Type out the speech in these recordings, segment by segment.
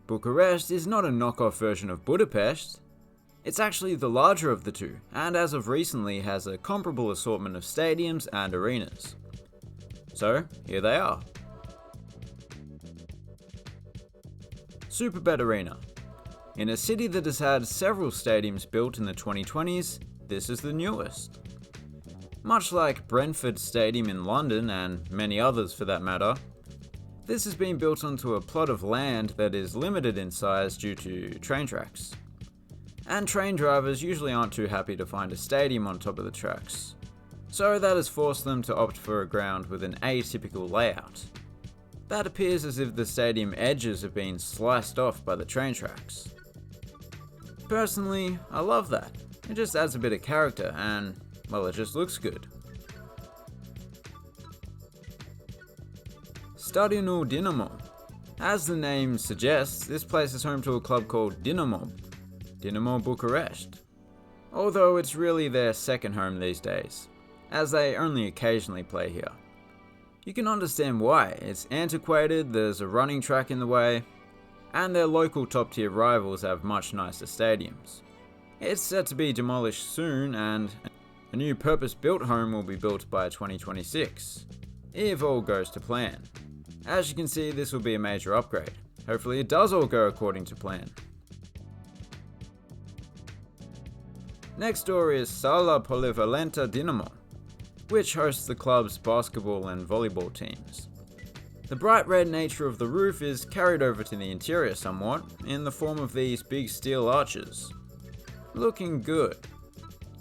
Bucharest is not a knockoff version of Budapest. It's actually the larger of the two, and as of recently has a comparable assortment of stadiums and arenas. So, here they are. Superbet Arena. In a city that has had several stadiums built in the 2020s, this is the newest. Much like Brentford Stadium in London, and many others for that matter, this has been built onto a plot of land that is limited in size due to train tracks. And train drivers usually aren't too happy to find a stadium on top of the tracks, so that has forced them to opt for a ground with an atypical layout. That appears as if the stadium edges have been sliced off by the train tracks. Personally, I love that. It just adds a bit of character and, well, it just looks good. Stadiumul Dinamo. As the name suggests, this place is home to a club called Dinamo Bucharest. Although it's really their second home these days, as they only occasionally play here. You can understand why. It's antiquated, there's a running track in the way, and their local top tier rivals have much nicer stadiums. It's set to be demolished soon, and a new purpose-built home will be built by 2026, if all goes to plan. As you can see, this will be a major upgrade. Hopefully it does all go according to plan. Next door is Sala Polivalenta Dinamo, which hosts the club's basketball and volleyball teams. The bright red nature of the roof is carried over to the interior somewhat, in the form of these big steel arches. Looking good.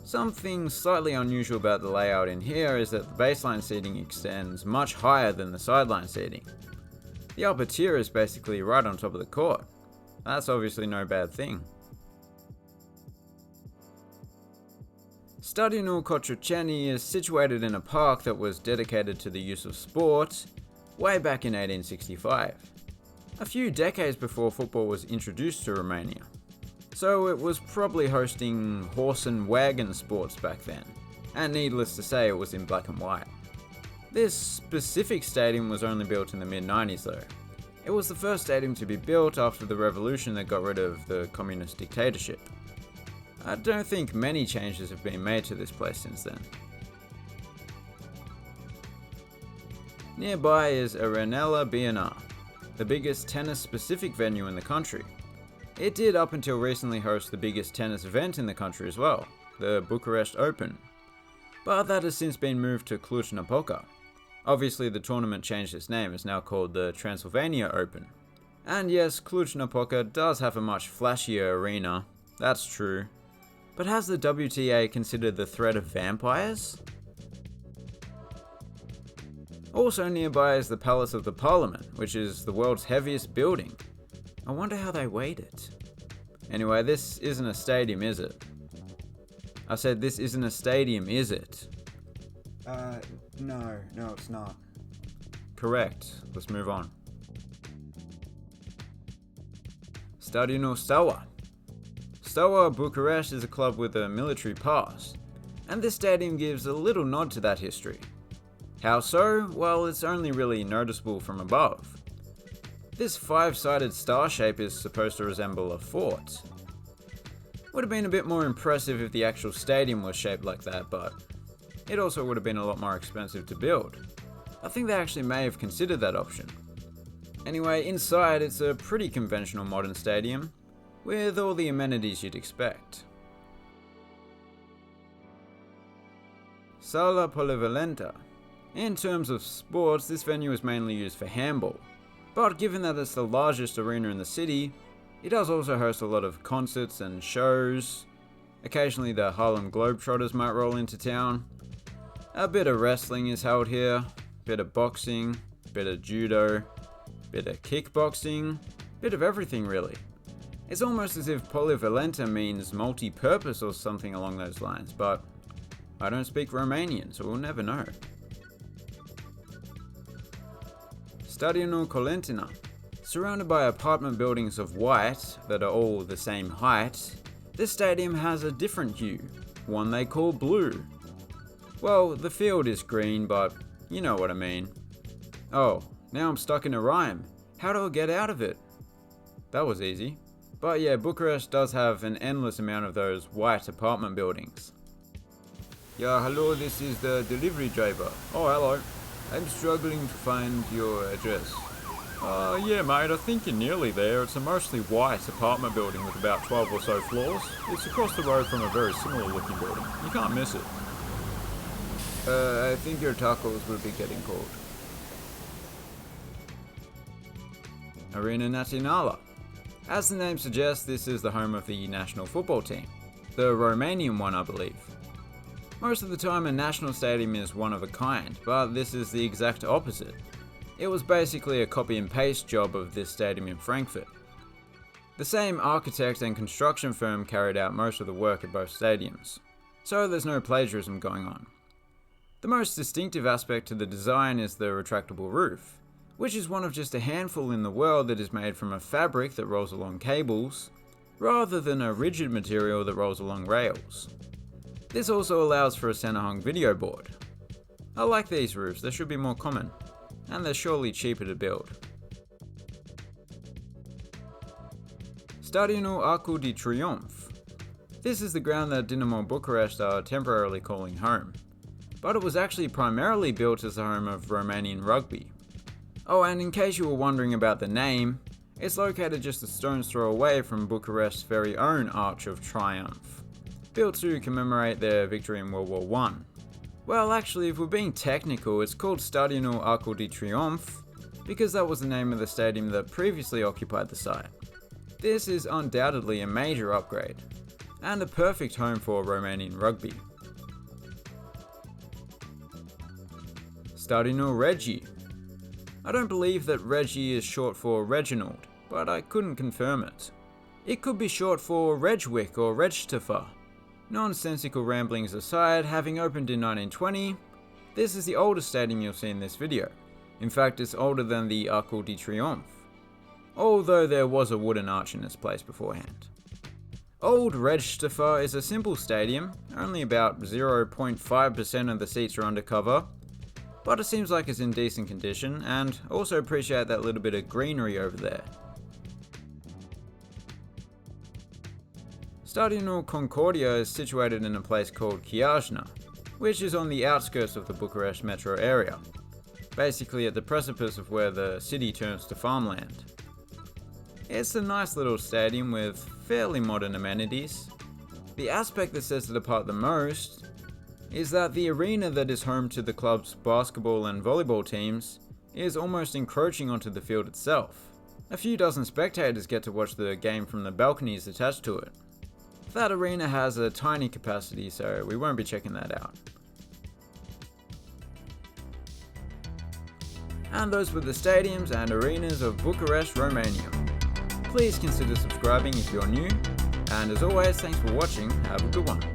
Something slightly unusual about the layout in here is that the baseline seating extends much higher than the sideline seating. The upper tier is basically right on top of the court. That's obviously no bad thing. Stadiumul Cotroceni is situated in a park that was dedicated to the use of sport way back in 1865, a few decades before football was introduced to Romania. So it was probably hosting horse and wagon sports back then, and needless to say it was in black and white. This specific stadium was only built in the mid-90s though. It was the first stadium to be built after the revolution that got rid of the communist dictatorship. I don't think many changes have been made to this place since then. Nearby is Arenela Biena, the biggest tennis-specific venue in the country. It did up until recently host the biggest tennis event in the country as well, the Bucharest Open. But that has since been moved to Cluj-Napoca. Obviously the tournament changed its name, it's now called the Transylvania Open. And yes, Cluj-Napoca does have a much flashier arena, that's true. But has the WTA considered the threat of vampires? Also nearby is the Palace of the Parliament, which is the world's heaviest building. I wonder how they weighed it. Anyway, this isn't a stadium, is it? I said this isn't a stadium, is it? No, it's not. Correct. Let's move on. Stadiumul Steaua. Steaua Bucharest is a club with a military past, and this stadium gives a little nod to that history. How so? Well, it's only really noticeable from above. This 5-sided star shape is supposed to resemble a fort. Would have been a bit more impressive if the actual stadium was shaped like that, but it also would have been a lot more expensive to build. I think they actually may have considered that option. Anyway, inside it's a pretty conventional modern stadium, with all the amenities you'd expect. Sala Polivalenta. In terms of sports, this venue is mainly used for handball, but given that it's the largest arena in the city, it does also host a lot of concerts and shows. Occasionally the Harlem Globetrotters might roll into town. A bit of wrestling is held here, a bit of boxing, a bit of judo, a bit of kickboxing, a bit of everything really. It's almost as if Polivalenta means multi-purpose or something along those lines, but I don't speak Romanian, so we'll never know. Stadiumul Colentina. Surrounded by apartment buildings of white that are all the same height, this stadium has a different hue, one they call blue. Well, the field is green, but you know what I mean. Oh, now I'm stuck in a rhyme. How do I get out of it? that was easy. But yeah, Bucharest does have an endless amount of those white apartment buildings. Yeah, hello, this is the delivery driver. Oh, hello. I'm struggling to find your address. Yeah mate, I think you're nearly there. It's a mostly white apartment building with about 12 or so floors. It's across the road from a very similar looking building. You can't miss it. I think your tacos will be getting cold. Arena Națională. As the name suggests, this is the home of the national football team. The Romanian one, I believe. Most of the time a national stadium is one of a kind, but this is the exact opposite. It was basically a copy and paste job of this stadium in Frankfurt. The same architect and construction firm carried out most of the work at both stadiums, so there's no plagiarism going on. The most distinctive aspect to the design is the retractable roof, which is one of just a handful in the world that is made from a fabric that rolls along cables, rather than a rigid material that rolls along rails. This also allows for a center-hung video board. I like these roofs, they should be more common, and they're surely cheaper to build. Stadiul Arcul de Triomphe. This is the ground that Dinamo Bucharest are temporarily calling home, but it was actually primarily built as the home of Romanian rugby. Oh, and in case you were wondering about the name, it's located just a stone's throw away from Bucharest's very own Arch of Triumph, built to commemorate their victory in World War I. Well, actually, if we're being technical, it's called Stadiul Arcul de Triomphe because that was the name of the stadium that previously occupied the site. This is undoubtedly a major upgrade, and a perfect home for Romanian rugby. Stadiul Regi. I don't believe that Regi is short for Reginald, but I couldn't confirm it. It could be short for Regwick or Regstafa. Nonsensical ramblings aside, having opened in 1920, this is the oldest stadium you'll see in this video. In fact, it's older than the Arcul de Triomphe, although there was a wooden arch in this place beforehand. Old Regstafa is a simple stadium, only about 0.5% of the seats are undercover, but it seems like it's in decent condition, and also appreciate that little bit of greenery over there. Stadiul Concordia is situated in a place called Chiajna, which is on the outskirts of the Bucharest metro area, basically at the precipice of where the city turns to farmland. It's a nice little stadium with fairly modern amenities. The aspect that sets it apart the most is that the arena that is home to the club's basketball and volleyball teams is almost encroaching onto the field itself. A few dozen spectators get to watch the game from the balconies attached to it. That arena has a tiny capacity, so we won't be checking that out. And those were the stadiums and arenas of Bucharest, Romania. Please consider subscribing if you're new, and as always, thanks for watching, have a good one.